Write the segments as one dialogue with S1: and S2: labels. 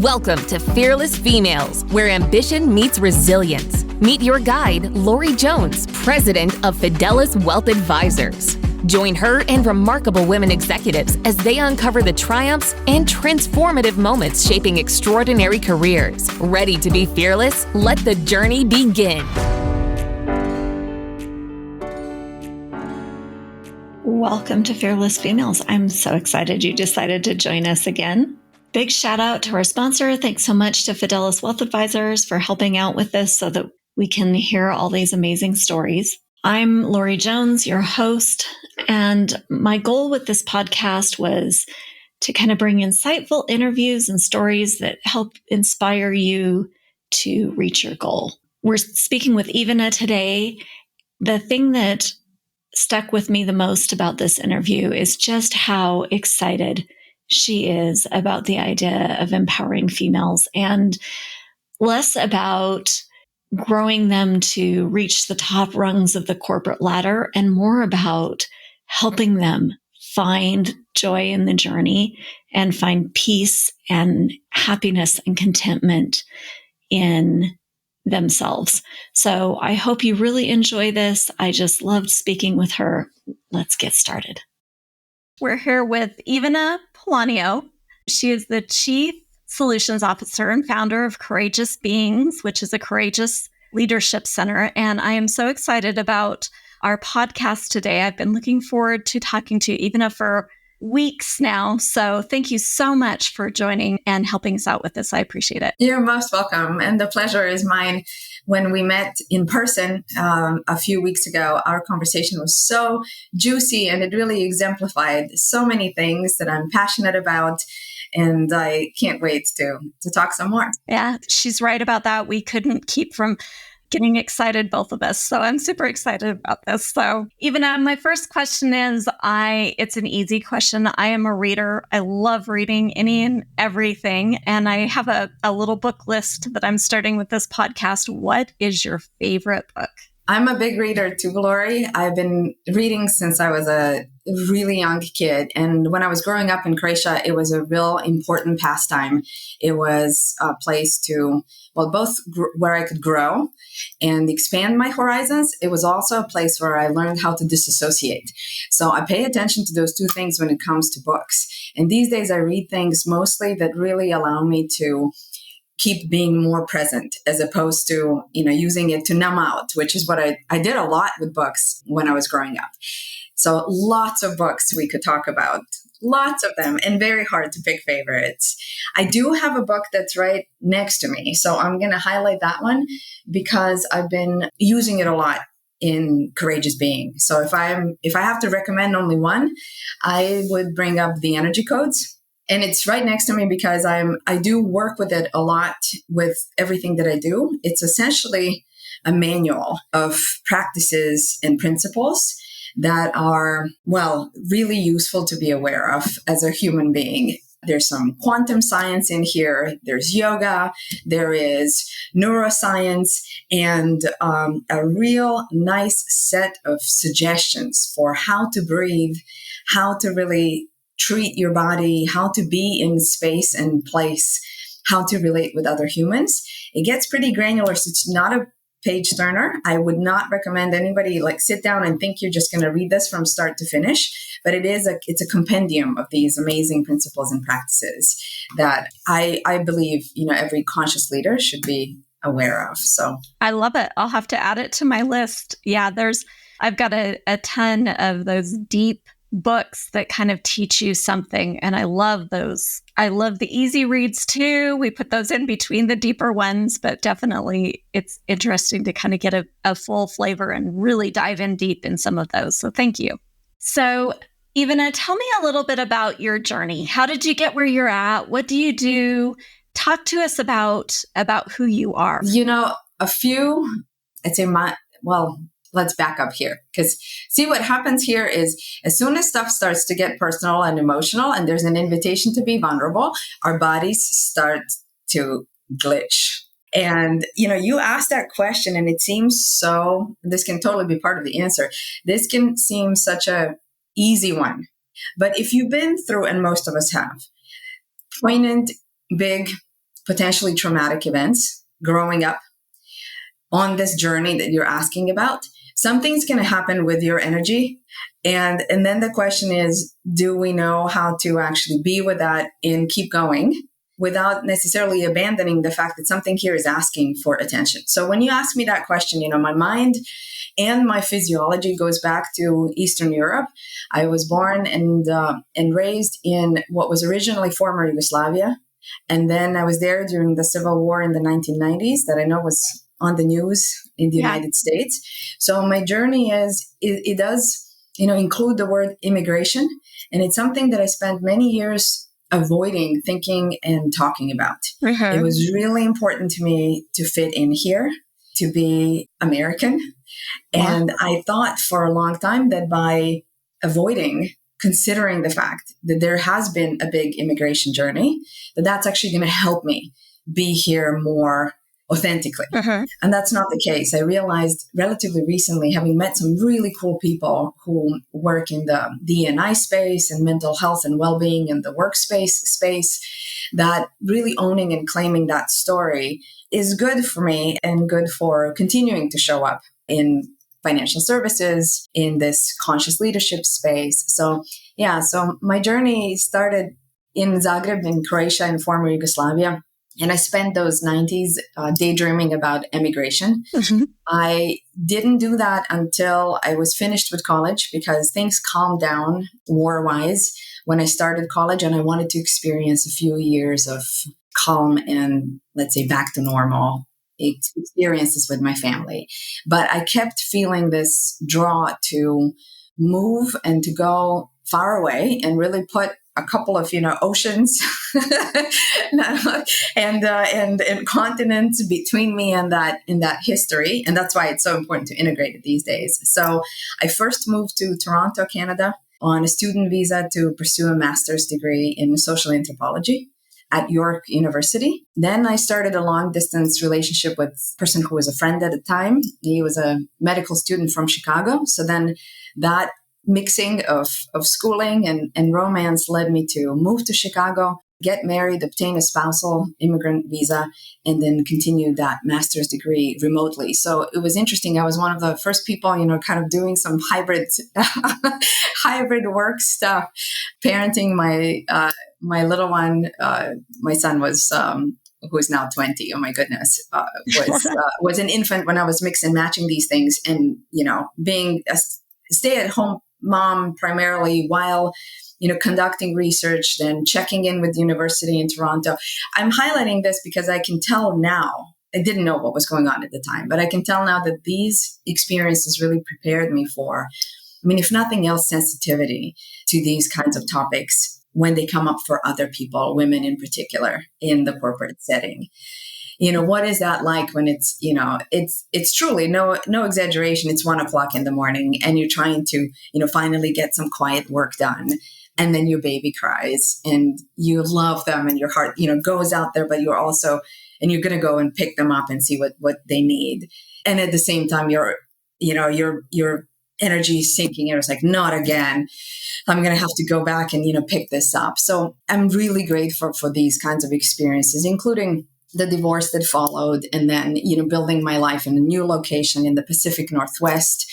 S1: Welcome to Fearless Females, where ambition meets resilience. Meet your guide, Lorie Jones, president of Fidelis Wealth Advisors. Join her and remarkable women executives as they uncover the triumphs and transformative moments shaping extraordinary careers. Ready to be fearless? Let the journey begin.
S2: Welcome to Fearless Females. I'm so excited you decided to join us again. Big shout out to our sponsor. Thanks so much to Fidelis Wealth Advisors for helping out with this so that we can hear all these amazing stories. I'm Lorie Jones, your host, and my goal with this podcast was to kind of bring insightful interviews and stories that help inspire you to reach your goal. We're speaking with Ivana today. The thing that stuck with me the most about this interview is just how excited she is about the idea of empowering females and less about growing them to reach the top rungs of the corporate ladder and more about helping them find joy in the journey and find peace and happiness and contentment in themselves. So I hope you really enjoy this. I just loved speaking with her. Let's get started. We're here with Ivana Polonijo. She is the Chief Solutions Officer and founder of Courageous Beings, which is a courageous leadership center. And I am so excited about our podcast today. I've been looking forward to talking to Ivana for weeks now. So thank you so much for joining and helping us out with this. I appreciate it.
S3: You're most welcome. And the pleasure is mine. When we met in person a few weeks ago, our conversation was so juicy and it really exemplified so many things that I'm passionate about. And I can't wait to talk some more.
S2: Yeah, she's right about that. We couldn't keep from getting excited, both of us. So I'm super excited about this. So even my first question is, it's an easy question. I am a reader. I love reading any and everything. And I have a little book list that I'm starting with this podcast. What is your favorite book?
S3: I'm a big reader too, Lorie. I've been reading since I was a really young kid. And when I was growing up in Croatia, it was a real important pastime. It was a place to, both where I could grow and expand my horizons. It was also a place where I learned how to disassociate. So I pay attention to those two things when it comes to books. And these days I read things mostly that really allow me to keep being more present as opposed to, using it to numb out, which is what I did a lot with books when I was growing up. So lots of books we could talk about, lots of them, and very hard to pick favorites. I do have a book that's right next to me. So I'm going to highlight that one because I've been using it a lot in Courageous Being. So if I have to recommend only one, I would bring up The Energy Codes. And it's right next to me because I do work with it a lot with everything that I do. It's essentially a manual of practices and principles that are, really useful to be aware of as a human being. There's some quantum science in here. There's yoga. There is neuroscience and a real nice set of suggestions for how to breathe, how to really treat your body, how to be in space and place, how to relate with other humans. It gets pretty granular, so it's not a page turner. I would not recommend anybody sit down and think you're just going to read this from start to finish, but it's a compendium of these amazing principles and practices that I believe, every conscious leader should be aware of. So
S2: I love it. I'll have to add it to my list. Yeah, I've got a ton of those deep books that kind of teach you something. And I love those. I love the easy reads too. We put those in between the deeper ones, but definitely it's interesting to kind of get a full flavor and really dive in deep in some of those. So thank you. So Ivana, tell me a little bit about your journey. How did you get where you're at? What do you do? Talk to us about who you are.
S3: Let's back up here because see what happens here is as soon as stuff starts to get personal and emotional and there's an invitation to be vulnerable, our bodies start to glitch. And, you asked that question and it seems this can totally be part of the answer. This can seem such a easy one, but if you've been through, and most of us have, poignant, big potentially traumatic events growing up on this journey that you're asking about, something's going to happen with your energy. And then the question is, do we know how to actually be with that and keep going without necessarily abandoning the fact that something here is asking for attention? So when you ask me that question, my mind and my physiology goes back to Eastern Europe. I was born and raised in what was originally former Yugoslavia. And then I was there during the Civil War in the 1990s that I know was on the news in the United States. So my journey it does, include the word immigration. And it's something that I spent many years avoiding thinking and talking about.
S2: Mm-hmm.
S3: It was really important to me to fit in here, to be American. And I thought for a long time that by considering the fact that there has been a big immigration journey, that's actually going to help me be here more authentically.
S2: Mm-hmm.
S3: And that's not the case. I realized relatively recently, having met some really cool people who work in the D&I space and mental health and well-being and the workspace space, that really owning and claiming that story is good for me and good for continuing to show up in financial services, in this conscious leadership space. So my journey started in Zagreb, in Croatia, in former Yugoslavia. And I spent those 90s daydreaming about emigration.
S2: Mm-hmm.
S3: I didn't do that until I was finished with college, because things calmed down war-wise when I started college, and I wanted to experience a few years of calm and, let's say, back to normal experiences with my family. But I kept feeling this draw to move and to go far away and really put a couple of, oceans and continents between me and that history. And that's why it's so important to integrate it these days. So I first moved to Toronto, Canada on a student visa to pursue a master's degree in social anthropology at York University. Then I started a long distance relationship with a person who was a friend at the time. He was a medical student from Chicago. So then that mixing of schooling and romance led me to move to Chicago, get married, obtain a spousal immigrant visa, and then continue that master's degree remotely. So it was interesting. I was one of the first people, kind of doing some hybrid work stuff, parenting my little one. My son was, who is now 20, oh my goodness, was an infant when I was mix and matching these things, and, being a stay-at-home mom primarily while, conducting research, then checking in with the university in Toronto. I'm highlighting this because I can tell now, I didn't know what was going on at the time, but I can tell now that these experiences really prepared me for, if nothing else, sensitivity to these kinds of topics when they come up for other people, women in particular, in the corporate setting. What is that like when it's, it's truly no exaggeration. It's 1:00 in the morning and you're trying to, finally get some quiet work done. And then your baby cries and you love them and your heart, goes out there, but you're also, and you're going to go and pick them up and see what they need. And at the same time, your energy is sinking. It's like, not again. I'm going to have to go back and, pick this up. So I'm really grateful for these kinds of experiences, including the divorce that followed, and then, building my life in a new location in the Pacific Northwest,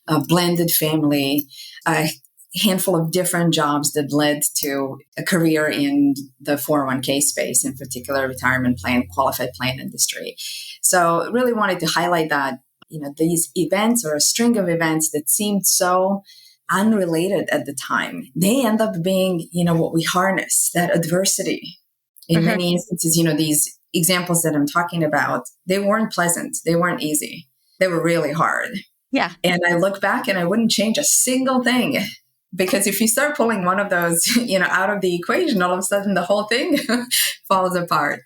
S3: a blended family, a handful of different jobs that led to a career in the 401k space, in particular, retirement plan, qualified plan industry. So really wanted to highlight that, these events, or a string of events that seemed so unrelated at the time, they end up being, what we harness, that adversity. In many instances, these examples that I'm talking about, they weren't pleasant. They weren't easy. They were really hard.
S2: Yeah.
S3: And I look back and I wouldn't change a single thing, because if you start pulling one of those, out of the equation, all of a sudden the whole thing falls apart.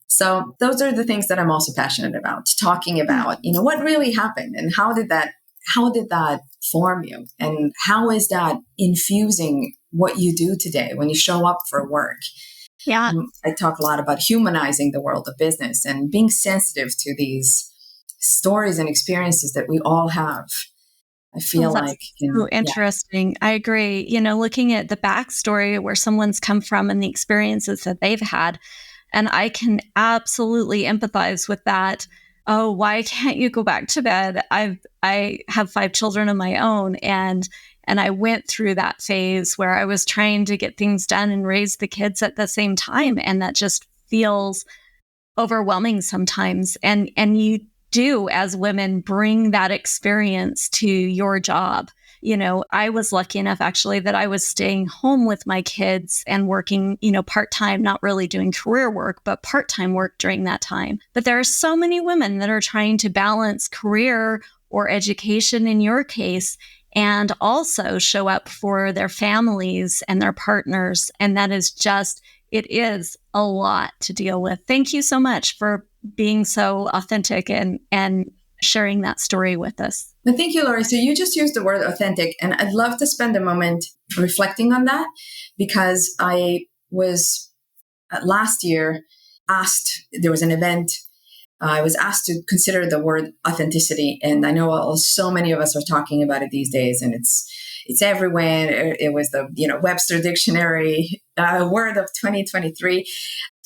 S3: So those are the things that I'm also passionate about, talking about, what really happened and how did that form you? And how is that infusing what you do today when you show up for work?
S2: Yeah.
S3: I talk a lot about humanizing the world of business and being sensitive to these stories and experiences that we all have. I feel like
S2: so interesting. I agree. Looking at the backstory where someone's come from and the experiences that they've had, And I can absolutely empathize with that. Oh, why can't you go back to bed? I have 5 children of my own, and I went through that phase where I was trying to get things done and raise the kids at the same time, and that just feels overwhelming sometimes. And you do, as women, bring that experience to your job. I was lucky enough actually that I was staying home with my kids and working, part-time, not really doing career work, but part-time work during that time. But there are so many women that are trying to balance career or education in your case, and also show up for their families and their partners. And that is just, it is a lot to deal with. Thank you so much for being so authentic and sharing that story with us.
S3: Well, thank you, Lorie. So you just used the word authentic, and I'd love to spend a moment reflecting on that, because I was last year asked, there was an event, I was asked to consider the word authenticity. And I know so many of us are talking about it these days, and it's everywhere. It was the Webster Dictionary word of 2023.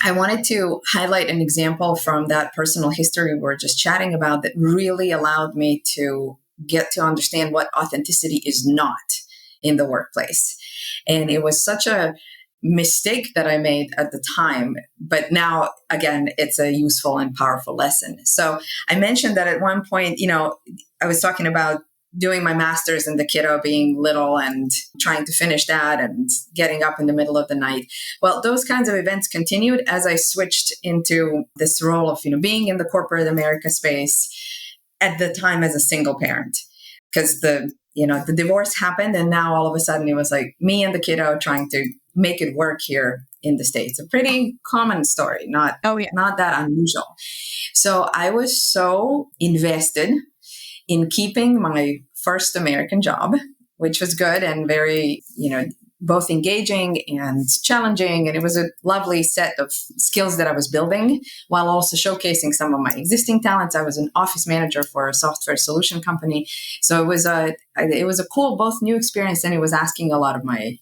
S3: I wanted to highlight an example from that personal history we were just chatting about that really allowed me to get to understand what authenticity is not in the workplace. And it was such a mistake that I made at the time, but now, again, it's a useful and powerful lesson. So I mentioned that at one point, I was talking about doing my master's and the kiddo being little and trying to finish that and getting up in the middle of the night. Well, those kinds of events continued as I switched into this role of, being in the corporate America space at the time as a single parent, because the divorce happened. And now all of a sudden it was like me and the kiddo trying to make it work here in the States. A pretty common story, not that unusual. So I was so invested in keeping my first American job, which was good and very, both engaging and challenging. And it was a lovely set of skills that I was building while also showcasing some of my existing talents. I was an office manager for a software solution company. So it was a cool, both new experience, and it was asking a lot of my,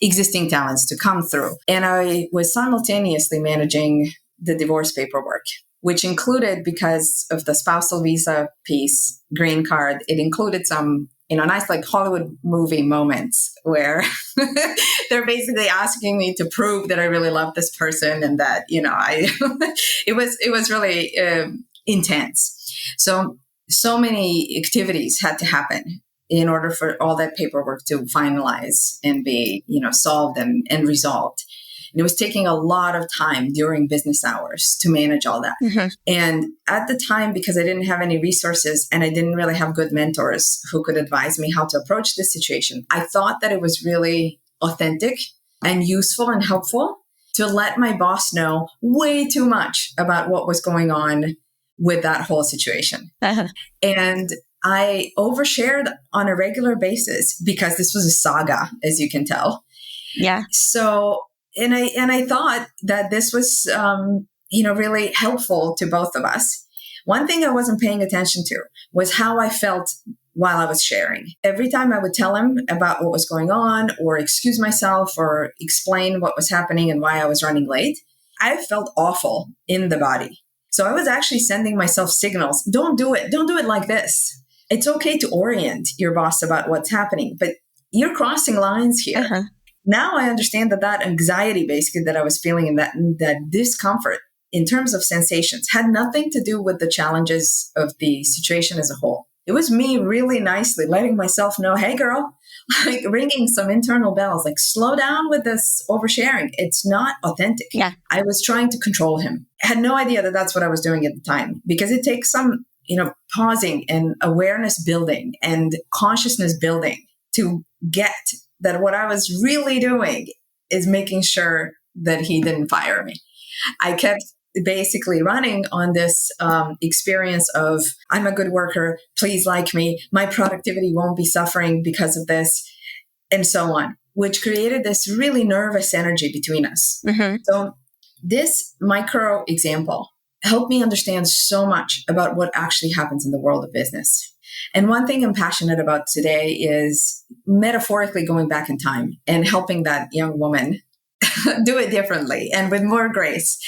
S3: existing talents to come through. And I was simultaneously managing the divorce paperwork, which included, because of the spousal visa piece, green card, it included some, nice like Hollywood movie moments where they're basically asking me to prove that I really love this person and that, it was really intense. So many activities had to happen in order for all that paperwork to finalize and be, solved and resolved. And it was taking a lot of time during business hours to manage all that. Mm-hmm. And at the time, because I didn't have any resources and I didn't really have good mentors who could advise me how to approach this situation, I thought that it was really authentic and useful and helpful to let my boss know way too much about what was going on with that whole situation. Uh-huh. And I overshared on a regular basis because this was a saga, as you can tell.
S2: Yeah.
S3: So, and I thought that this was, really helpful to both of us. One thing I wasn't paying attention to was how I felt while I was sharing. Every time I would tell him about what was going on or excuse myself or explain what was happening and why I was running late, I felt awful in the body. So I was actually sending myself signals. Don't do it. Don't do it like this. It's okay to orient your boss about what's happening, but you're crossing lines here. Uh-huh. Now I understand that anxiety basically that I was feeling and that discomfort in terms of sensations had nothing to do with the challenges of the situation as a whole. It was me really nicely letting myself know, hey girl, like ringing some internal bells, like slow down with this oversharing. It's not authentic.
S2: Yeah.
S3: I was trying to control him. I had no idea that that's what I was doing at the time, because it takes some, pausing and awareness building and consciousness building to get that what I was really doing is making sure that he didn't fire me. I kept basically running on this experience of, I'm a good worker, please like me, my productivity won't be suffering because of this, and so on, which created this really nervous energy between us. Mm-hmm. So this micro example helped me understand so much about what actually happens in the world of business. And one thing I'm passionate about today is metaphorically going back in time and helping that young woman do it differently and with more grace.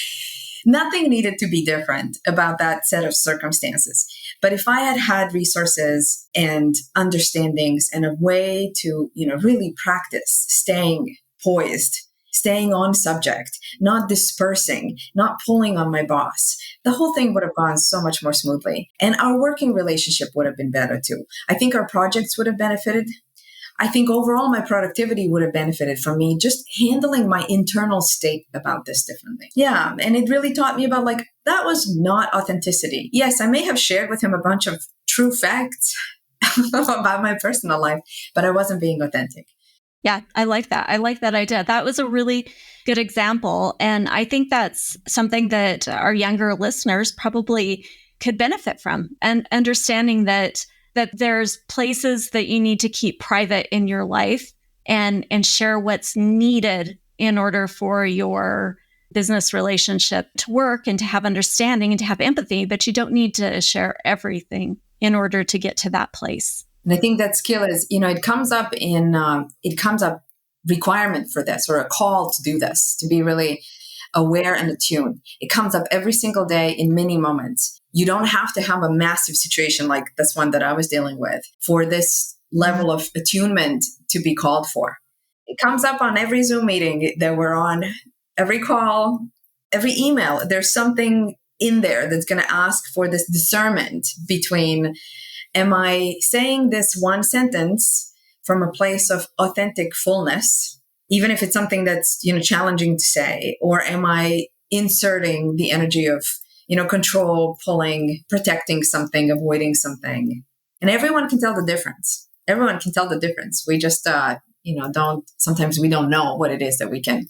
S3: Nothing needed to be different about that set of circumstances. But if I had had resources and understandings and a way to, really practice staying poised, staying on subject, not dispersing, not pulling on my boss, the whole thing would have gone so much more smoothly. And our working relationship would have been better too. I think our projects would have benefited. I think overall my productivity would have benefited from me just handling my internal state about this differently. Yeah. And it really taught me about that was not authenticity. Yes, I may have shared with him a bunch of true facts about my personal life, but I wasn't being authentic.
S2: Yeah, I like that. I like that idea. That was a really good example. And I think that's something that our younger listeners probably could benefit from, and understanding that there's places that you need to keep private in your life and share what's needed in order for your business relationship to work and to have understanding and to have empathy, but you don't need to share everything in order to get to that place.
S3: And I think that skill is, it comes up requirement for this, or a call to do this, to be really aware and attuned. It comes up every single day in many moments. You don't have to have a massive situation like this one that I was dealing with for this level of attunement to be called for. It comes up on every Zoom meeting that we're on, every call, every email. There's something in there that's going to ask for this discernment between, am I saying this one sentence from a place of authentic fullness, even if it's something that's, challenging to say, or am I inserting the energy of, control, pulling, protecting something, avoiding something? And everyone can tell the difference. Everyone can tell the difference. We just, sometimes we don't know what it is that we can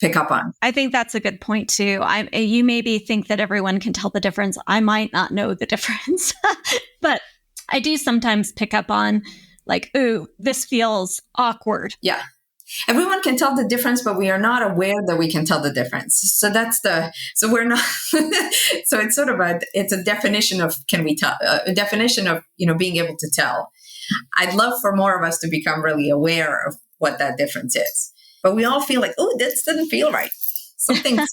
S3: pick up on.
S2: I think that's a good point too. You maybe think that everyone can tell the difference. I might not know the difference, but I do sometimes pick up on ooh, this feels awkward.
S3: Yeah. Everyone can tell the difference, but we are not aware that we can tell the difference. So so we're not, so it's sort of it's a definition of, can we tell, a definition of, being able to tell. I'd love for more of us to become really aware of what that difference is. But we all feel oh, this doesn't feel right. Something's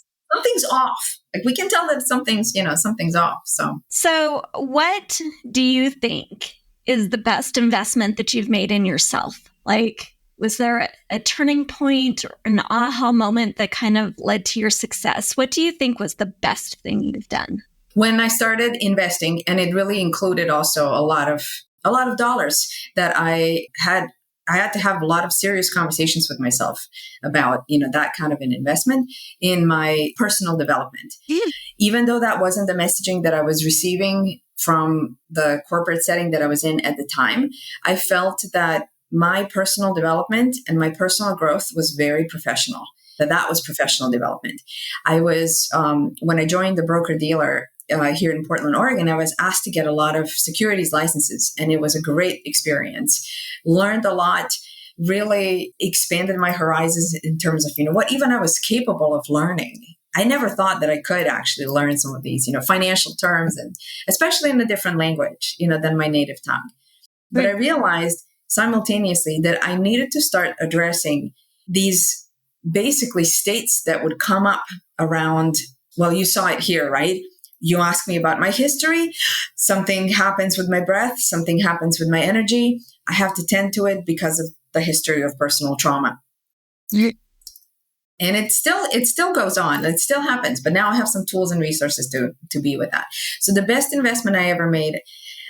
S3: off. We can tell that something's off.
S2: So what do you think is the best investment that you've made in yourself? Was there a turning point or an aha moment that kind of led to your success? What do you think was the best thing you've done?
S3: When I started investing, and it really included also a lot of dollars that I had to have a lot of serious conversations with myself about, that kind of an investment in my personal development. Even though that wasn't the messaging that I was receiving from the corporate setting that I was in at the time, I felt that my personal development and my personal growth was very professional, that was professional development. I was, when I joined the broker-dealer here in Portland, Oregon, I was asked to get a lot of securities licenses, and it was a great experience. Learned a lot, really expanded my horizons in terms of, what even I was capable of learning. I never thought that I could actually learn some of these, financial terms, and especially in a different language, than my native tongue. But I realized simultaneously that I needed to start addressing these basically states that would come up around, well, you saw it here, right? You ask me about my history, something happens with my breath, something happens with my energy. I have to tend to it because of the history of personal trauma. And it still goes on. It still happens. But now I have some tools and resources to be with that. So the best investment I ever made,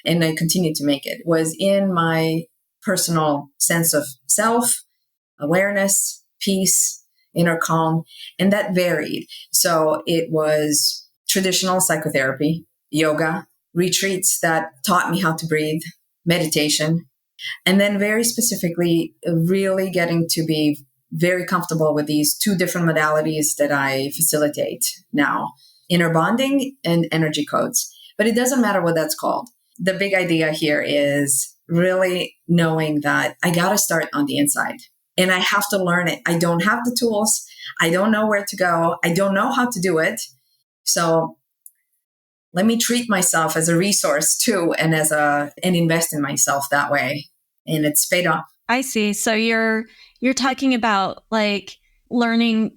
S3: and I continue to make it, was in my personal sense of self, awareness, peace, inner calm. And that varied. So it was traditional psychotherapy, yoga, retreats that taught me how to breathe, meditation, and then very specifically really getting to be very comfortable with these two different modalities that I facilitate now, inner bonding and energy codes. But it doesn't matter what that's called. The big idea here is really knowing that I got to start on the inside and I have to learn it. I don't have the tools. I don't know where to go. I don't know how to do it. So let me treat myself as a resource too, and and invest in myself that way. And it's paid off.
S2: I see. So you're talking about learning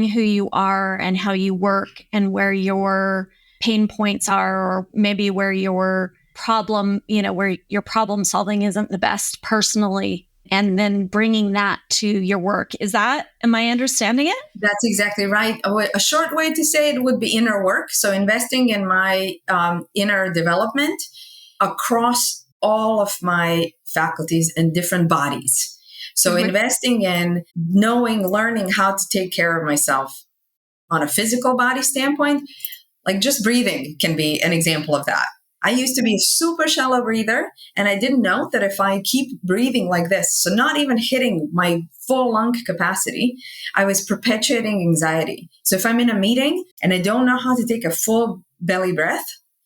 S2: who you are and how you work and where your pain points are, or maybe where your where your problem solving isn't the best personally, and then bringing that to your work. Am I understanding it?
S3: That's exactly right. A short way to say it would be inner work. So investing in my inner development across all of my faculties and different bodies. So investing in learning how to take care of myself on a physical body standpoint, like just breathing can be an example of that. I used to be a super shallow breather, and I didn't know that if I keep breathing like this, so not even hitting my full lung capacity, I was perpetuating anxiety. So if I'm in a meeting and I don't know how to take a full belly breath,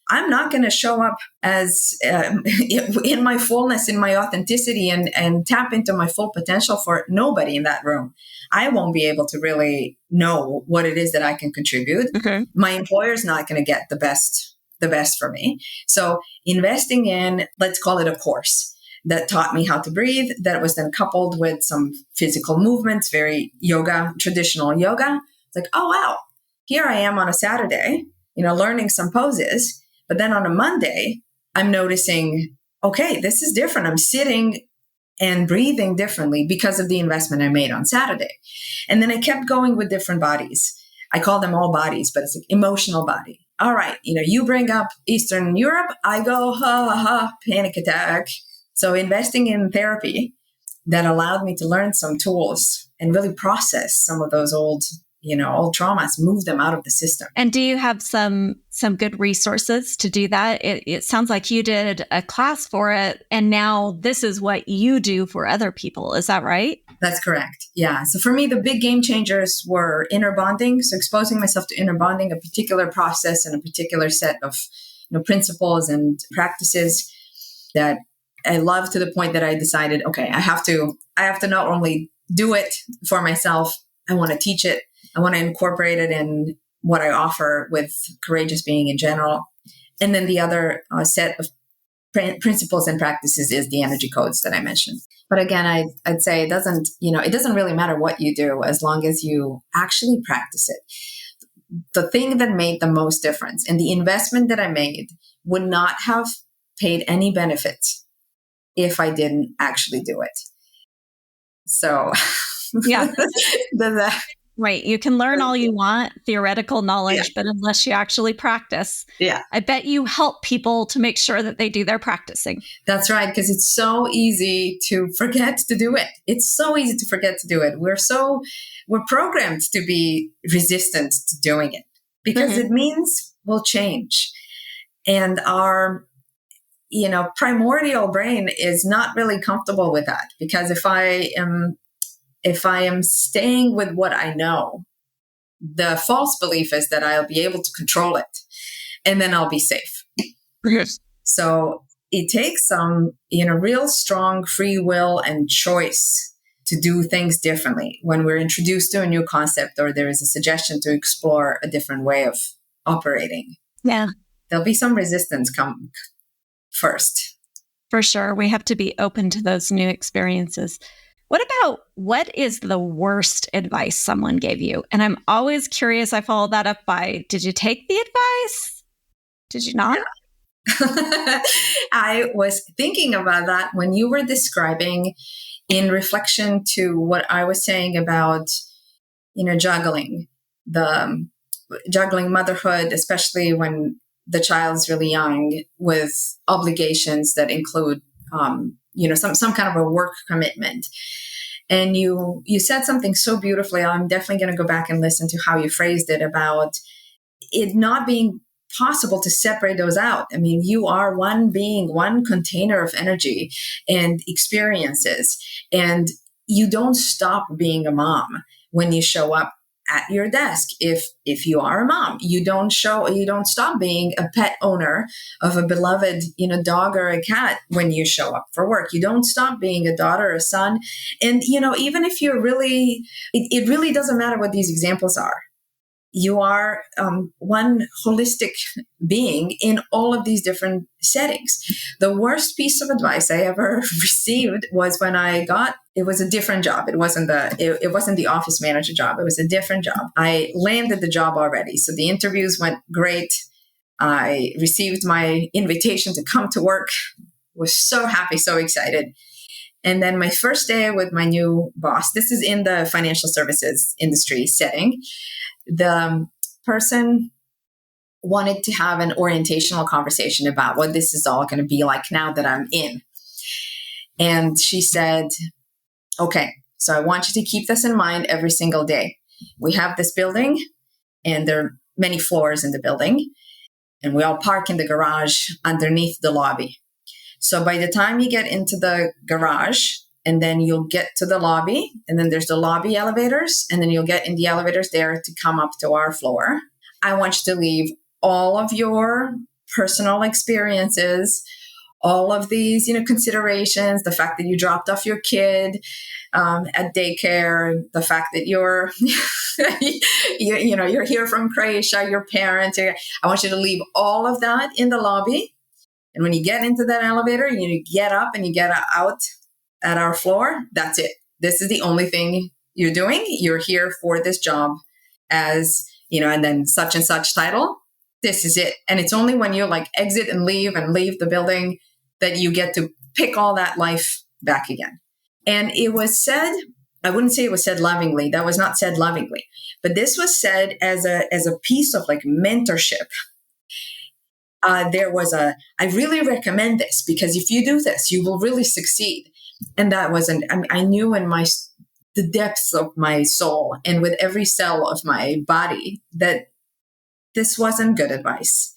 S3: I'm not going to show up as in my fullness, in my authenticity, and tap into my full potential for nobody in that room. I won't be able to really know what it is that I can contribute. Okay. My employer's not going to get the best for me. So investing in, let's call it a course that taught me how to breathe, that was then coupled with some physical movements, very traditional yoga. It's like, oh, wow, here I am on a Saturday, learning some poses. But then on a Monday, I'm noticing, okay, this is different. I'm sitting and breathing differently because of the investment I made on Saturday. And then I kept going with different bodies. I call them all bodies, but it's like emotional body. All right, you bring up Eastern Europe, I go, panic attack. So investing in therapy that allowed me to learn some tools and really process some of those old traumas, move them out of the system.
S2: And do you have some good resources to do that? It sounds like you did a class for it, and now this is what you do for other people. Is that right?
S3: That's correct. Yeah. So for me, the big game changers were inner bonding. So exposing myself to inner bonding, a particular process and a particular set of principles and practices that I love, to the point that I decided, okay, I have to not only do it for myself, I want to teach it. I want to incorporate it in what I offer with Courageous Being in general. And then the other set of principles and practices is the energy codes that I mentioned. But again, I'd say it doesn't really matter what you do as long as you actually practice it. The thing that made the most difference, and the investment that I made, would not have paid any benefits if I didn't actually do it. So
S2: yeah. Right. You can learn all you want, theoretical knowledge, but unless you actually practice, I bet you help people to make sure that they do their practicing.
S3: That's right. Because it's so easy to forget to do it. It's so easy to forget to do it. We're programmed to be resistant to doing it because it means we'll change. And our, primordial brain is not really comfortable with that, because if I am staying with what I know, the false belief is that I'll be able to control it and then I'll be safe. Yes. So it takes some, real strong free will and choice to do things differently when we're introduced to a new concept or there is a suggestion to explore a different way of operating.
S2: Yeah.
S3: There'll be some resistance come first.
S2: For sure. We have to be open to those new experiences. What is the worst advice someone gave you? And I'm always curious. I follow that up by, did you take the advice? Did you not?
S3: Yeah. I was thinking about that when you were describing, in reflection to what I was saying about, juggling motherhood, especially when the child's really young, with obligations that include, some kind of a work commitment. And you said something so beautifully. I'm definitely going to go back and listen to how you phrased it, about it not being possible to separate those out. I mean, you are one being, one container of energy and experiences, and you don't stop being a mom when you show up at your desk. If you are a mom, you don't stop being a pet owner of a beloved, dog or a cat when you show up for work. You don't stop being a daughter or a son. And, even if you're really, it really doesn't matter what these examples are. you are one holistic being in all of these different settings. The worst piece of advice I ever received was when it was a different job. It wasn't the office manager job. It was a different job. I landed the job already. So the interviews went great. I received my invitation to come to work, was so happy, so excited. And then my first day with my new boss, this is in the financial services industry setting, the person wanted to have an orientational conversation about what this is all going to be like now that I'm in. And she said, okay, so I want you to keep this in mind every single day. We have this building and there are many floors in the building and we all park in the garage underneath the lobby. So by the time you get into the garage, and then you'll get to the lobby, and then there's the lobby elevators, and then you'll get in the elevators there to come up to our floor. I want you to leave all of your personal experiences, all of these, considerations, the fact that you dropped off your kid at daycare, the fact that you're, you're here from Croatia, your parents. I want you to leave all of that in the lobby. And when you get into that elevator, you get up and you get out at our floor. That's it. This is the only thing you're doing. You're here for this job as, and then such and such title. This is it. And it's only when you exit and leave the building that you get to pick all that life back again. And it was said, I wouldn't say it was said lovingly. That was not said lovingly. But this was said as a piece of mentorship. I really recommend this because if you do this, you will really succeed. And that wasn't, I knew in the depths of my soul and with every cell of my body that this wasn't good advice.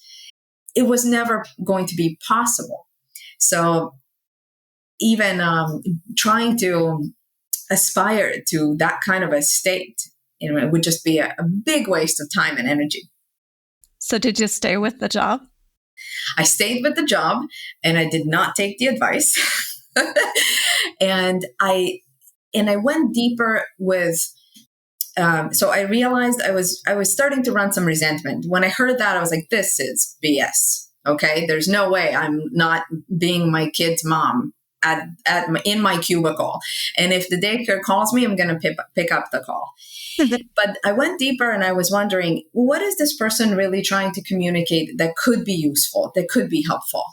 S3: It was never going to be possible. So even trying to aspire to that kind of a state, it would just be a big waste of time and energy.
S2: So did you stay with the job?
S3: I stayed with the job and I did not take the advice. And I went deeper with, so I realized I was starting to run some resentment. When I heard that, I was like, this is BS. Okay. There's no way I'm not being my kid's mom in my cubicle. And if the daycare calls me, I'm going to pick up the call. But I went deeper and I was wondering, what is this person really trying to communicate that could be useful, that could be helpful?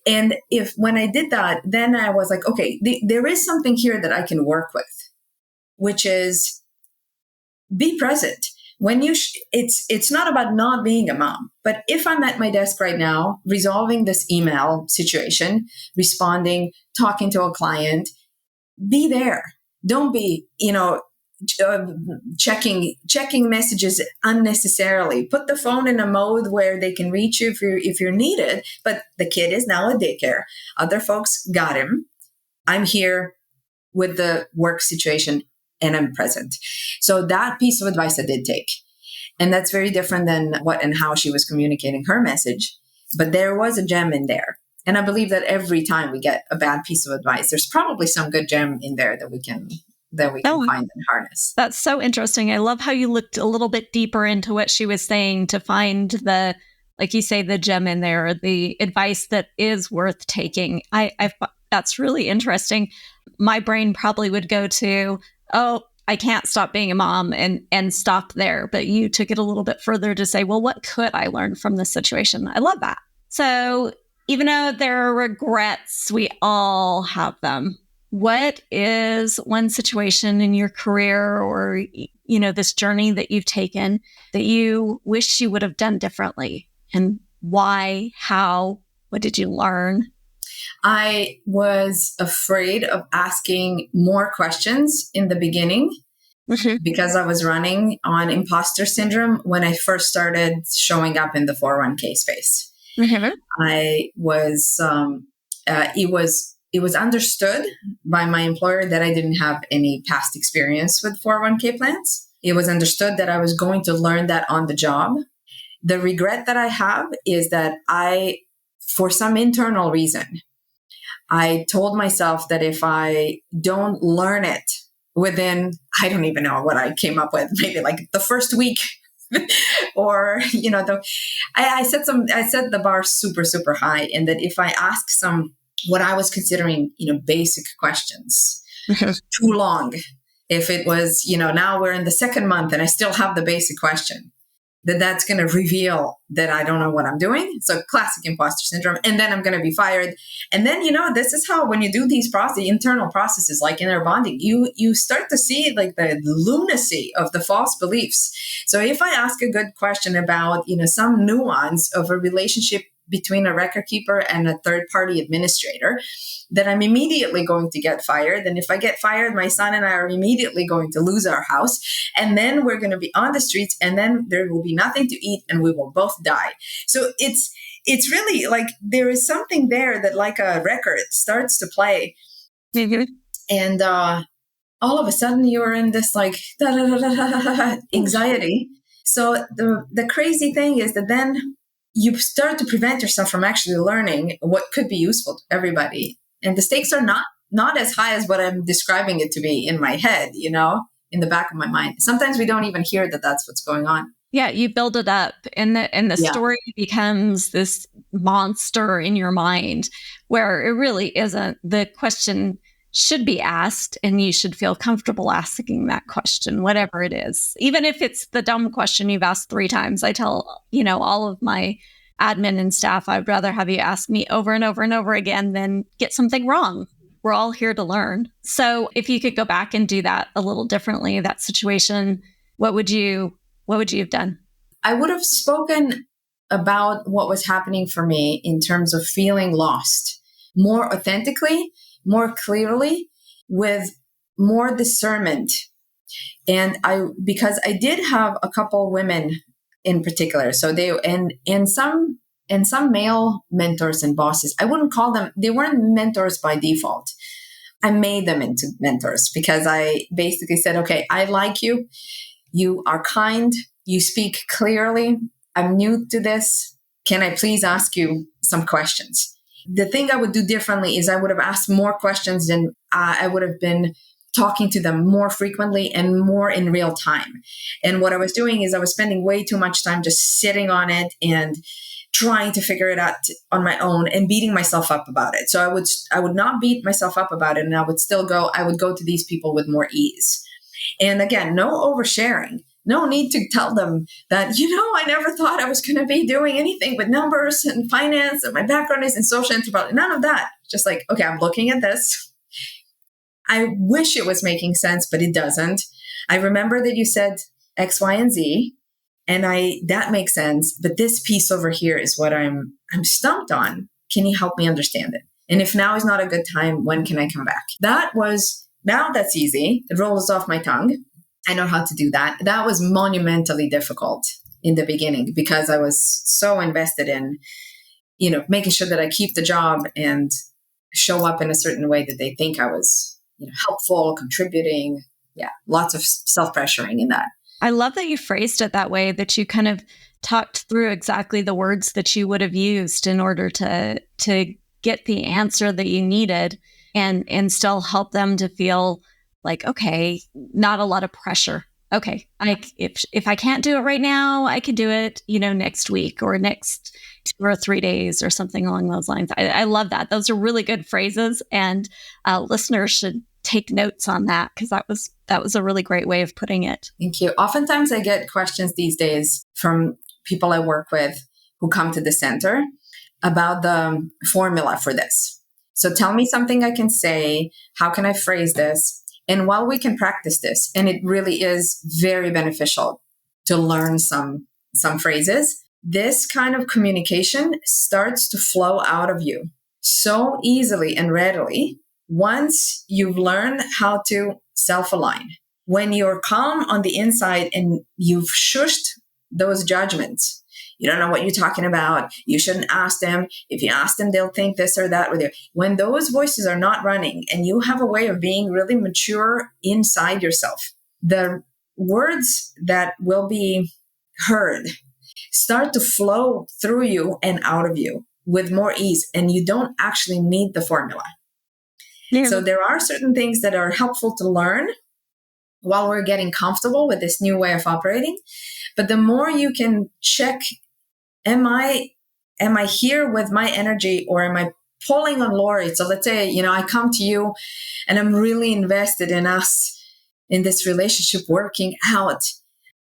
S3: And when I did that, then I was like, okay, there is something here that I can work with, which is be present. When it's not about not being a mom, but if I'm at my desk right now, resolving this email situation, responding, talking to a client, be there. Don't be, checking messages unnecessarily. Put the phone in a mode where they can reach you if you're needed. But the kid is now at daycare. Other folks got him. I'm here with the work situation and I'm present. So that piece of advice I did take. And that's very different than what and how she was communicating her message. But there was a gem in there. And I believe that every time we get a bad piece of advice, there's probably some good gem in there that we can find and harness.
S2: That's so interesting. I love how you looked a little bit deeper into what she was saying to find the, like you say, the gem in there, the advice that is worth taking. That's really interesting. My brain probably would go to, I can't stop being a mom and stop there. But you took it a little bit further to say, well, what could I learn from this situation? I love that. So even though there are regrets, we all have them. What is one situation in your career or, this journey that you've taken that you wish you would have done differently? And why? How? What did you learn?
S3: I was afraid of asking more questions in the beginning because I was running on imposter syndrome when I first started showing up in the 401k space. I was, it was understood by my employer that I didn't have any past experience with 401k plans. It was understood that I was going to learn that on the job. The regret that I have is that for some internal reason, I told myself that if I don't learn it within, I don't even know what I came up with, maybe the first week or, I set the bar super, super high. And that if I ask what I was considering, basic questions too long, if it was, now we're in the second month and I still have the basic question, that's going to reveal that I don't know what I'm doing. So classic imposter syndrome. And then I'm going to be fired. And then, this is how, when you do these internal processes, like inner bonding, you start to see like the lunacy of the false beliefs. So if I ask a good question about, some nuance of a relationship between a record keeper and a third-party administrator, then I'm immediately going to get fired. And if I get fired, my son and I are immediately going to lose our house. And then we're going to be on the streets, and then there will be nothing to eat, and we will both die. So it's really like there is something there that, like a record, starts to play.
S2: Mm-hmm.
S3: And all of a sudden you're in this like anxiety. So the crazy thing is that then you start to prevent yourself from actually learning what could be useful to everybody. And the stakes are not as high as what I'm describing it to be in my head, in the back of my mind. Sometimes we don't even hear that that's what's going on.
S2: Yeah, you build it up, and the story becomes this monster in your mind where it really isn't. The question should be asked, and you should feel comfortable asking that question, whatever it is. Even if it's the dumb question you've asked 3 times. I tell, all of my admin and staff, I'd rather have you ask me over and over and over again than get something wrong. We're all here to learn. So if you could go back and do that a little differently, that situation, what would you have done?
S3: I would have spoken about what was happening for me in terms of feeling lost more authentically, more clearly, with more discernment. And because I did have a couple women in particular, so they and some male mentors and bosses, I wouldn't call them, they weren't mentors by default. I made them into mentors because I basically said, okay, I like you. You are kind. You speak clearly. I'm new to this. Can I please ask you some questions? The thing I would do differently is I would have asked more questions, and I would have been talking to them more frequently and more in real time. And what I was doing is I was spending way too much time just sitting on it and trying to figure it out on my own and beating myself up about it. So I would not beat myself up about it, and I would go to these people with more ease. And again, no oversharing. No need to tell them that, I never thought I was going to be doing anything with numbers and finance, and my background is in social anthropology. None of that. Just like, okay, I'm looking at this. I wish it was making sense, but it doesn't. I remember that you said X, Y, and Z, and that makes sense. But this piece over here is what I'm stumped on. Can you help me understand it? And if now is not a good time, when can I come back? Now that's easy. It rolls off my tongue. I know how to do that. That was monumentally difficult in the beginning because I was so invested in, making sure that I keep the job and show up in a certain way that they think I was, helpful, contributing. Yeah, lots of self-pressuring in that.
S2: I love that you phrased it that way, that you kind of talked through exactly the words that you would have used in order to get the answer that you needed and still help them to feel like, okay, not a lot of pressure. Okay, if I can't do it right now, I can do it, next week or next 2 or 3 days or something along those lines. I love that. Those are really good phrases, and listeners should take notes on that because that was a really great way of putting it.
S3: Thank you. Oftentimes I get questions these days from people I work with who come to the center about the formula for this. So tell me something I can say. How can I phrase this? And while we can practice this, and it really is very beneficial to learn some phrases, this kind of communication starts to flow out of you so easily and readily once you've learned how to self-align. When you're calm on the inside and you've shushed those judgments, you don't know what you're talking about. You shouldn't ask them. If you ask them, they'll think this or that. When those voices are not running and you have a way of being really mature inside yourself, the words that will be heard start to flow through you and out of you with more ease. And you don't actually need the formula. Yeah. So there are certain things that are helpful to learn while we're getting comfortable with this new way of operating. But the more you can check, am I here with my energy, or am I pulling on Lorie? So let's say, I come to you and I'm really invested in us, in this relationship working out.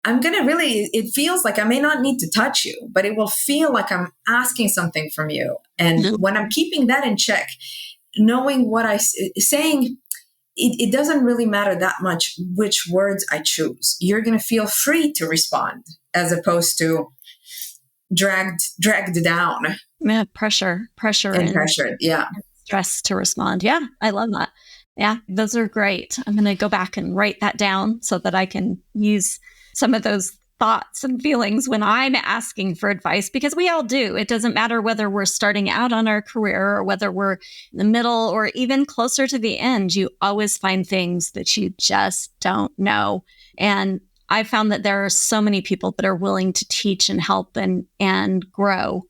S3: I'm going to it feels like I may not need to touch you, but it will feel like I'm asking something from you. And when I'm keeping that in check, knowing what saying, it doesn't really matter that much which words I choose. You're going to feel free to respond as opposed to dragged down.
S4: Yeah, pressure and
S3: pressured. Yeah.
S4: Stress to respond. Yeah, I love that. Yeah, those are great. I'm going to go back and write that down so that I can use some of those thoughts and feelings when I'm asking for advice, because we all do. It doesn't matter whether we're starting out on our career or whether we're in the middle or even closer to the end. You always find things that you just don't know. And I found that there are so many people that are willing to teach and help and grow.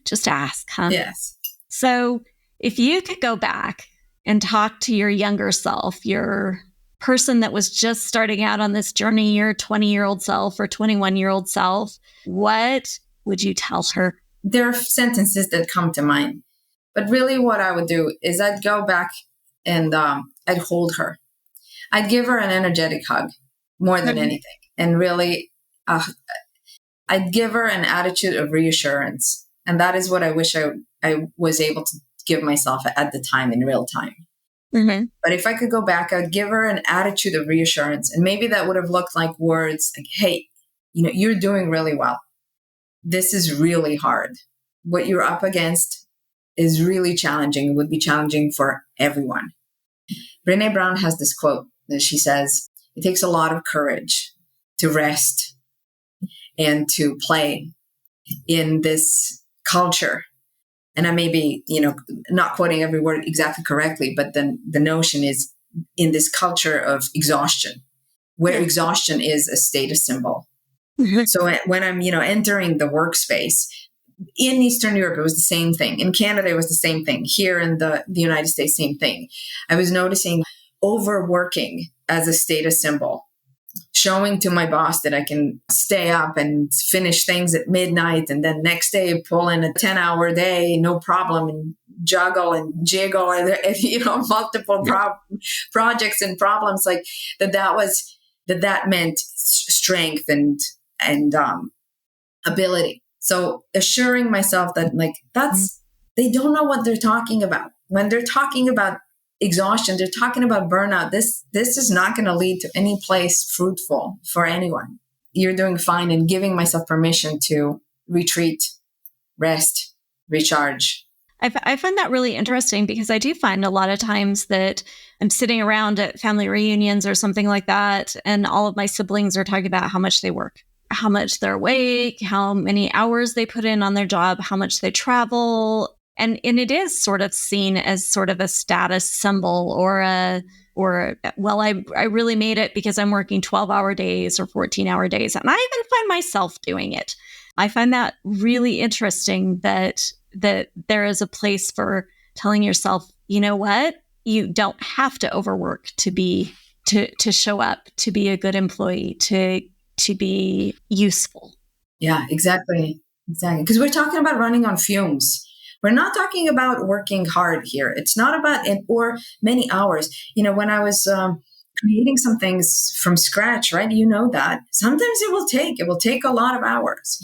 S4: Just ask, huh?
S3: Yes.
S4: So if you could go back and talk to your younger self, your person that was just starting out on this journey, your 20-year-old self or 21-year-old self, what would you tell her?
S3: There are sentences that come to mind, but really what I would do is I'd go back and I'd hold her. I'd give her an energetic hug more than anything. And really, I'd give her an attitude of reassurance. And that is what I wish I was able to give myself at the time, in real time.
S4: Mm-hmm.
S3: But if I could go back, I'd give her an attitude of reassurance. And maybe that would have looked like words like, hey, you're doing really well. This is really hard. What you're up against is really challenging. It would be challenging for everyone. Brené Brown has this quote that she says, it takes a lot of courage to rest and to play in this culture. And I may be, not quoting every word exactly correctly, but then the notion is in this culture of exhaustion, where exhaustion is a status symbol.
S4: Mm-hmm.
S3: So when I'm, entering the workspace in Eastern Europe, it was the same thing. In Canada, it was the same thing. Here in the United States, same thing. I was noticing overworking as a status symbol, showing to my boss that I can stay up and finish things at midnight, and then next day pull in a 10-hour day, no problem, and juggle and jiggle and multiple projects and problems like that. That meant strength and ability. So assuring myself that they don't know what they're talking about when they're talking about exhaustion. They're talking about burnout. This is not going to lead to any place fruitful for anyone. You're doing fine, and giving myself permission to retreat, rest, recharge.
S4: I find that really interesting, because I do find a lot of times that I'm sitting around at family reunions or something like that, and all of my siblings are talking about how much they work, how much they're awake, how many hours they put in on their job, how much they travel. And it is sort of seen as sort of a status symbol or I really made it because I'm working 12-hour days or 14-hour days. And I even find myself doing it. I find that really interesting that there is a place for telling yourself, you know what? You don't have to overwork to show up, to be a good employee, to be useful.
S3: Yeah, exactly. Because we're talking about running on fumes. We're not talking about working hard here. It's not about or many hours. When I was creating some things from scratch, right? That sometimes it will take a lot of hours.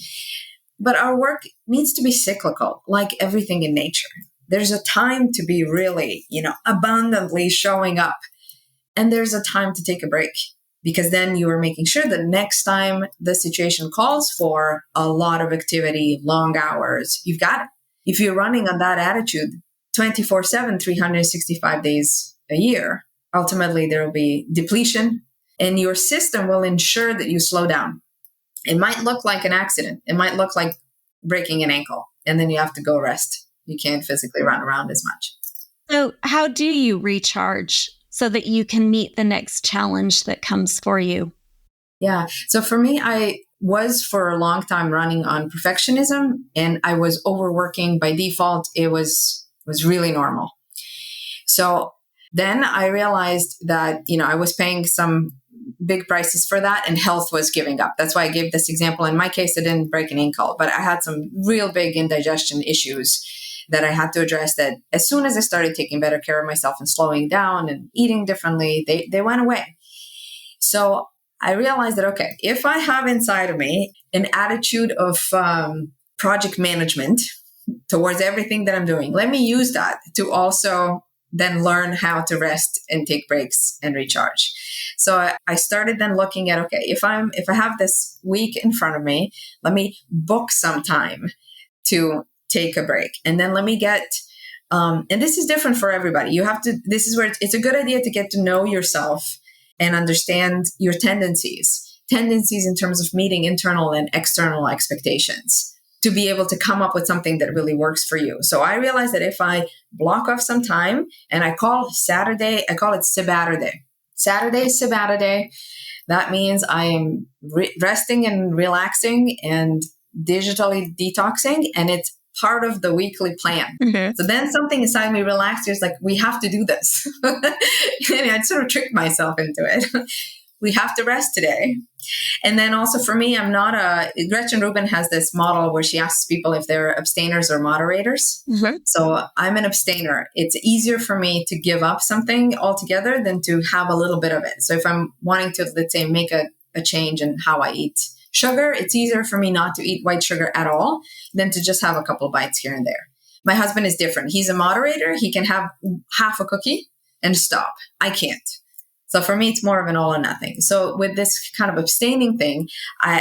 S3: But our work needs to be cyclical, like everything in nature. There's a time to be really, abundantly showing up. And there's a time to take a break, because then you are making sure that next time the situation calls for a lot of activity, long hours, you've got it. If you're running on that attitude 24/7, 365 days a year, ultimately there will be depletion, and your system will ensure that you slow down. It might look like an accident. It might look like breaking an ankle, and then you have to go rest. You can't physically run around as much.
S4: So how do you recharge so that you can meet the next challenge that comes for you?
S3: Yeah. So for me, I was for a long time running on perfectionism, and I was overworking by default. It was really normal. So then I realized that, I was paying some big prices for that, and health was giving up. That's why I gave this example. In my case, I didn't break an ankle, but I had some real big indigestion issues that I had to address, that as soon as I started taking better care of myself and slowing down and eating differently, they went away. So I realized that, okay, if I have inside of me an attitude of project management towards everything that I'm doing, let me use that to also then learn how to rest and take breaks and recharge. So I started then looking at, okay, if I have this week in front of me, let me book some time to take a break. And then let me get, and this is different for everybody. This is where it's a good idea to get to know yourself and understand your tendencies in terms of meeting internal and external expectations, to be able to come up with something that really works for you. So I realized that if I block off some time, and I call it Saturday. Saturday is Saturday. That means I am resting and relaxing and digitally detoxing, and it's part of the weekly plan. Mm-hmm. So then something inside me relaxed. It's like, we have to do this. And I'd sort of tricked myself into it. We have to rest today. And then also for me, Gretchen Rubin has this model where she asks people if they're abstainers or moderators. Mm-hmm. So I'm an abstainer. It's easier for me to give up something altogether than to have a little bit of it. So if I'm wanting to, let's say, make a change in how I eat sugar, it's easier for me not to eat white sugar at all than to just have a couple of bites here and there. My husband is different. He's a moderator. He can have half a cookie and stop. I can't. So for me, it's more of an all or nothing. So with this kind of abstaining thing,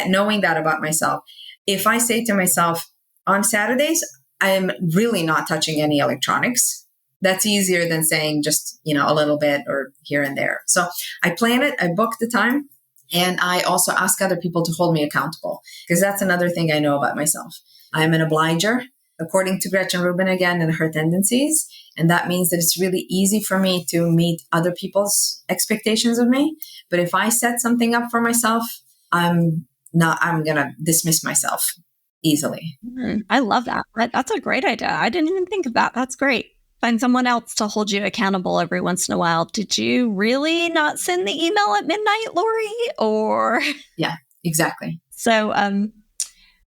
S3: knowing that about myself, if I say to myself, on Saturdays, I am really not touching any electronics, that's easier than saying just, a little bit or here and there. So I plan it, I book the time, and I also ask other people to hold me accountable, because that's another thing I know about myself. I'm an obliger, according to Gretchen Rubin again, and her tendencies. And that means that it's really easy for me to meet other people's expectations of me. But if I set something up for myself, I'm going to dismiss myself easily.
S4: I love that. That's a great idea. I didn't even think of that. That's great. Find someone else to hold you accountable every once in a while. Did you really not send the email at midnight, Lorie? Or
S3: yeah, exactly.
S4: So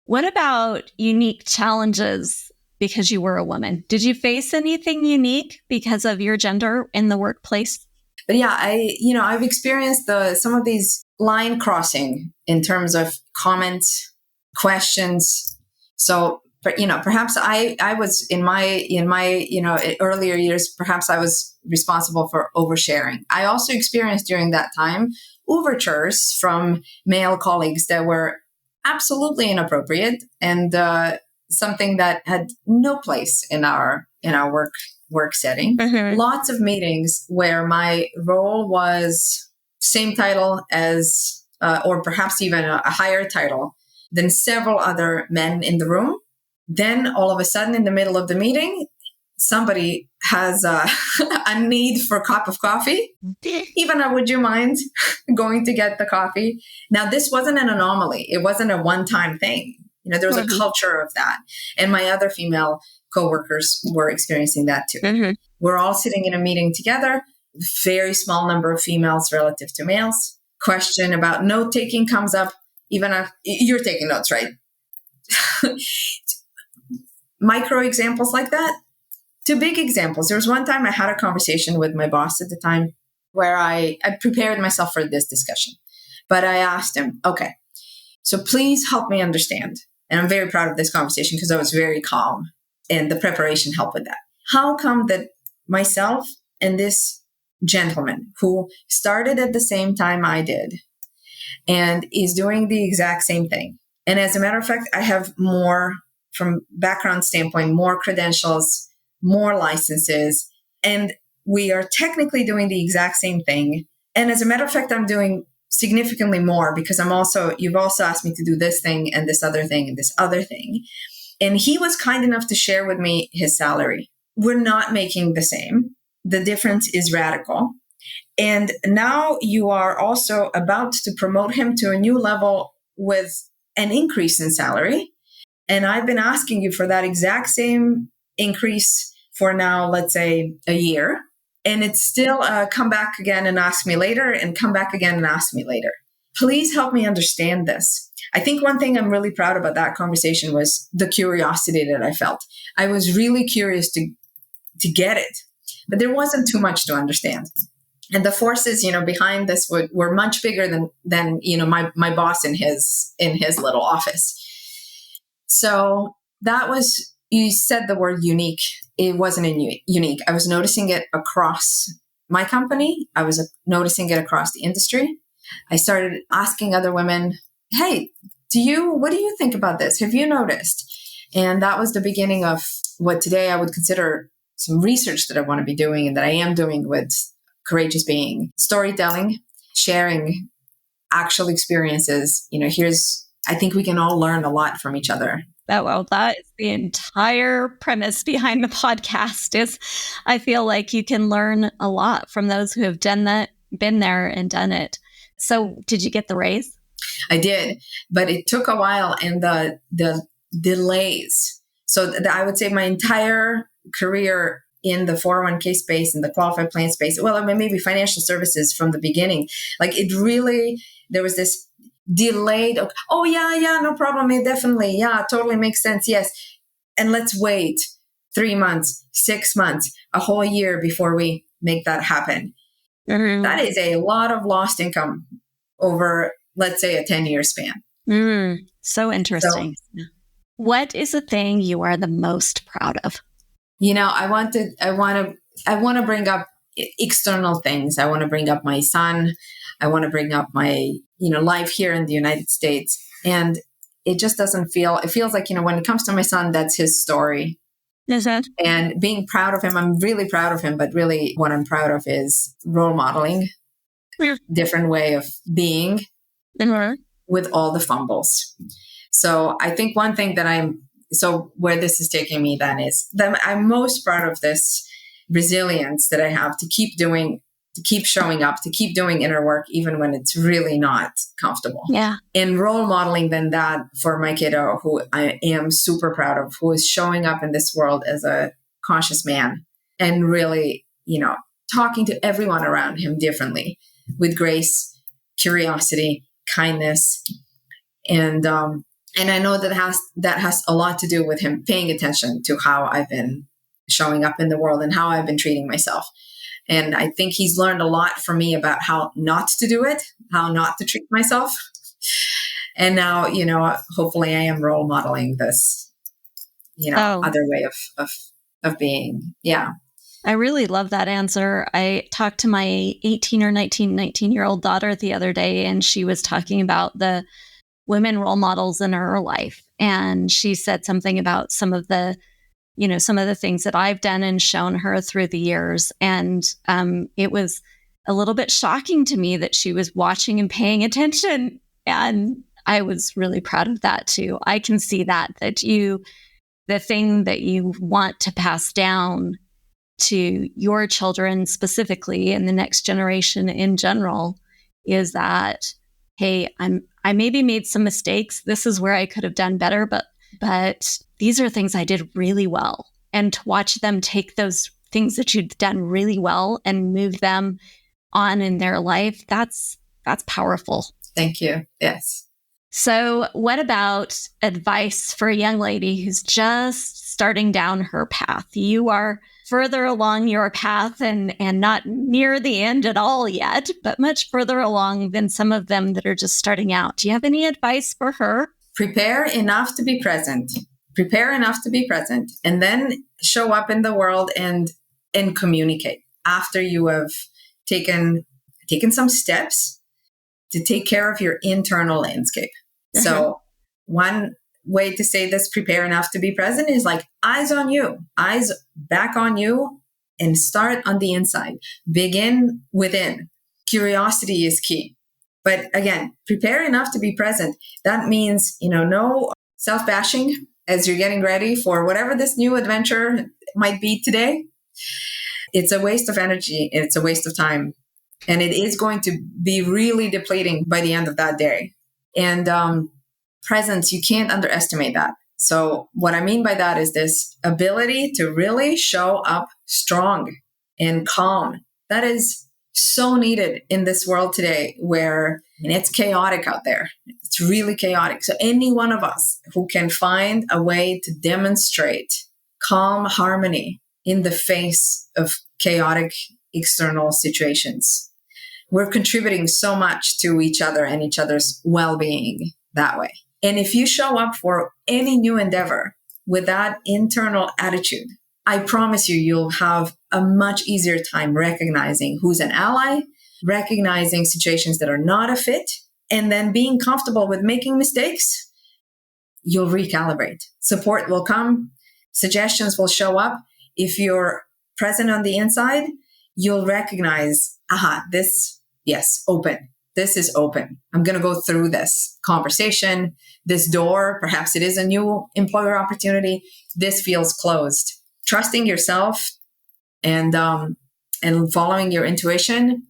S4: what about unique challenges because you were a woman? Did you face anything unique because of your gender in the workplace?
S3: But yeah, I've experienced some of these line crossing in terms of comments, questions. So, perhaps I was in my earlier years, perhaps I was responsible for oversharing. I also experienced during that time overtures from male colleagues that were absolutely inappropriate and something that had no place in our work setting. Mm-hmm. Lots of meetings where my role was same title as, or perhaps even a higher title than several other men in the room. Then all of a sudden in the middle of the meeting, somebody has a need for a cup of coffee. Ivana, would you mind going to get the coffee? Now, this wasn't an anomaly. It wasn't a one-time thing. There was a culture of that. And my other female coworkers were experiencing that too. Mm-hmm. We're all sitting in a meeting together, very small number of females relative to males. Question about note-taking comes up. Ivana, you're taking notes, right? Micro examples like that to big examples. There was one time I had a conversation with my boss at the time where I prepared myself for this discussion. But I asked him, okay, so please help me understand. And I'm very proud of this conversation because I was very calm and the preparation helped with that. How come that myself and this gentleman who started at the same time I did and is doing the exact same thing. And as a matter of fact, I have more, from background standpoint, more credentials, more licenses, and we are technically doing the exact same thing. And as a matter of fact, I'm doing significantly more because you've also asked me to do this thing and this other thing and this other thing. And he was kind enough to share with me his salary. We're not making the same. The difference is radical. And now you are also about to promote him to a new level with an increase in salary. And I've been asking you for that exact same increase for now, let's say, a year. And it's still come back again and ask me later, and come back again and ask me later. Please help me understand this. I think one thing I'm really proud about that conversation was the curiosity that I felt. I was really curious to get it, but there wasn't too much to understand. And the forces, behind this were much bigger than my boss in his little office. So that was, you said the word unique. It wasn't unique. I was noticing it across my company. I was noticing it across the industry. I started asking other women, hey, what do you think about this? Have you noticed? And that was the beginning of what today I would consider some research that I want to be doing and that I am doing with Courageous Being. Storytelling, sharing actual experiences. I think we can all learn a lot from each other.
S4: Oh, well, that is the entire premise behind the podcast. Is I feel like you can learn a lot from those who have done that, been there and done it. So did you get the raise?
S3: I did, but it took a while, and the delays. So I would say my entire career in the 401k space and the qualified plan space, maybe financial services from the beginning, there was this delayed, oh yeah, no problem, definitely, yeah, totally makes sense, yes. And let's wait 3 months, 6 months, a whole year before we make that happen. Mm-hmm. That is a lot of lost income over, let's say, a 10-year span.
S4: So interesting. So, what is the thing you are the most proud of?
S3: I want to bring up external things. I want to bring up my son. I want to bring up my, life here in the United States. And it just it feels like, when it comes to my son, that's his story.
S4: Is that?
S3: And being proud of him, I'm really proud of him, but really what I'm proud of is role modeling, different way of being with all the fumbles. So I think one thing that where this is taking me then is that I'm most proud of this resilience that I have to keep doing, to keep showing up, to keep doing inner work, even when it's really not comfortable.
S4: Yeah.
S3: And role modeling then that for my kiddo, who I am super proud of, who is showing up in this world as a conscious man and really, talking to everyone around him differently with grace, curiosity, kindness. And I know that has a lot to do with him paying attention to how I've been showing up in the world and how I've been treating myself. And I think he's learned a lot from me about how not to do it, how not to treat myself. And now, hopefully I am role modeling this, other way of being. Yeah.
S4: I really love that answer. I talked to my 19-year-old daughter the other day, and she was talking about the women role models in her life. And she said something about some of the things that I've done and shown her through the years. And it was a little bit shocking to me that she was watching and paying attention. And I was really proud of that too. I can see that the thing that you want to pass down to your children specifically and the next generation in general is that, hey, I maybe made some mistakes. This is where I could have done better, but these are things I did really well. And to watch them take those things that you've done really well and move them on in their life, that's powerful.
S3: Thank you. Yes.
S4: So what about advice for a young lady who's just starting down her path? You are further along your path and not near the end at all yet, but much further along than some of them that are just starting out. Do you have any advice for her?
S3: Prepare enough to be present. Prepare enough to be present, and then show up in the world and communicate after you have taken some steps to take care of your internal landscape. Uh-huh. So one way to say this, prepare enough to be present, is like eyes on you, eyes back on you, and start on the inside. Begin within. Curiosity is key. But again, prepare enough to be present. That means, no self-bashing as you're getting ready for whatever this new adventure might be today. It's a waste of energy. It's a waste of time. And it is going to be really depleting by the end of that day. And presence, you can't underestimate that. So what I mean by that is this ability to really show up strong and calm. That is so needed in this world today where it's chaotic out there. It's really chaotic. So any one of us who can find a way to demonstrate calm harmony in the face of chaotic external situations, we're contributing so much to each other and each other's well-being that way. And if you show up for any new endeavor with that internal attitude, I promise you, you'll have a much easier time recognizing who's an ally, recognizing situations that are not a fit, and then being comfortable with making mistakes. You'll recalibrate. Support will come. Suggestions will show up. If you're present on the inside, you'll recognize, open. This is open. I'm going to go through this conversation, this door. Perhaps it is a new employer opportunity. This feels closed. Trusting yourself and following your intuition,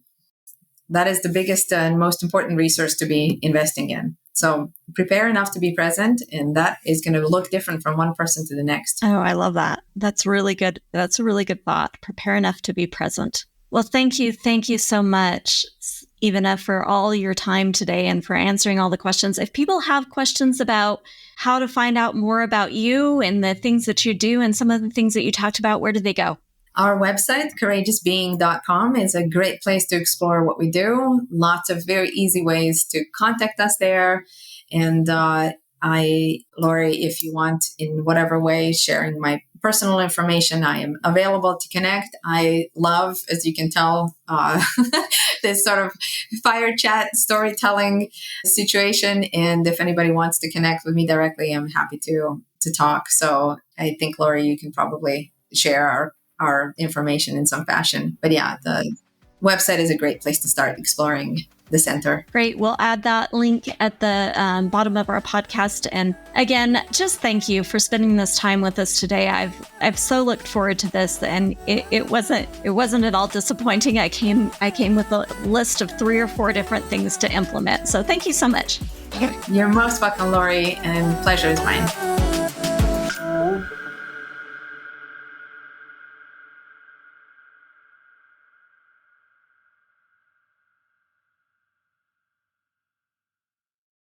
S3: that is the biggest and most important resource to be investing in. So prepare enough to be present, and that is going to look different from one person to the next.
S4: Oh, I love that. That's really good. That's a really good thought. Prepare enough to be present. Well, thank you. Thank you so much, Ivana, for all your time today and for answering all the questions. If people have questions about how to find out more about you and the things that you do and some of the things that you talked about, where do they go?
S3: Our website, courageouslorebeing.com, is a great place to explore what we do. Lots of very easy ways to contact us there. And Lorie, if you want, in whatever way, sharing my personal information, I am available to connect. I love, as you can tell, this sort of fire chat storytelling situation. And if anybody wants to connect with me directly, I'm happy to talk. So I think, Lorie, you can probably share our information in some fashion. But yeah, the website is a great place to start exploring the center.
S4: Great. We'll add that link at the bottom of our podcast. And again, just thank you for spending this time with us today. I've so looked forward to this, and it wasn't at all disappointing. I came with a list of 3 or 4 different things to implement. So thank you so much.
S3: You're most welcome, Lorie, and pleasure is mine.